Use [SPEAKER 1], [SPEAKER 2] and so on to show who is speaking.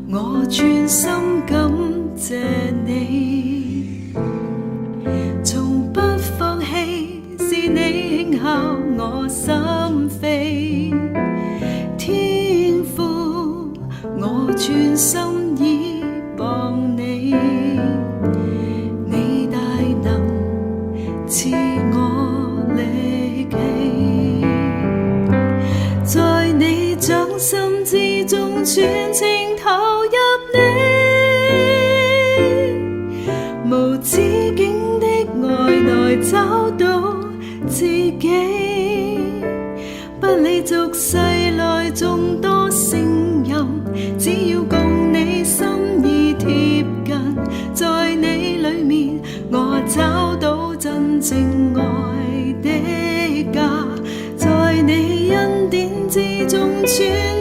[SPEAKER 1] 我全心感謝你，從不放棄，是你輕敲我心扉。天父，我全心倚傍你，你大能賜我力氣，在你掌心之中全情投入你，無止境的愛內找到自己，不理俗世內眾多聲音，只要共你心意貼近，在你裏面我找到真正愛的家，在你恩典之中全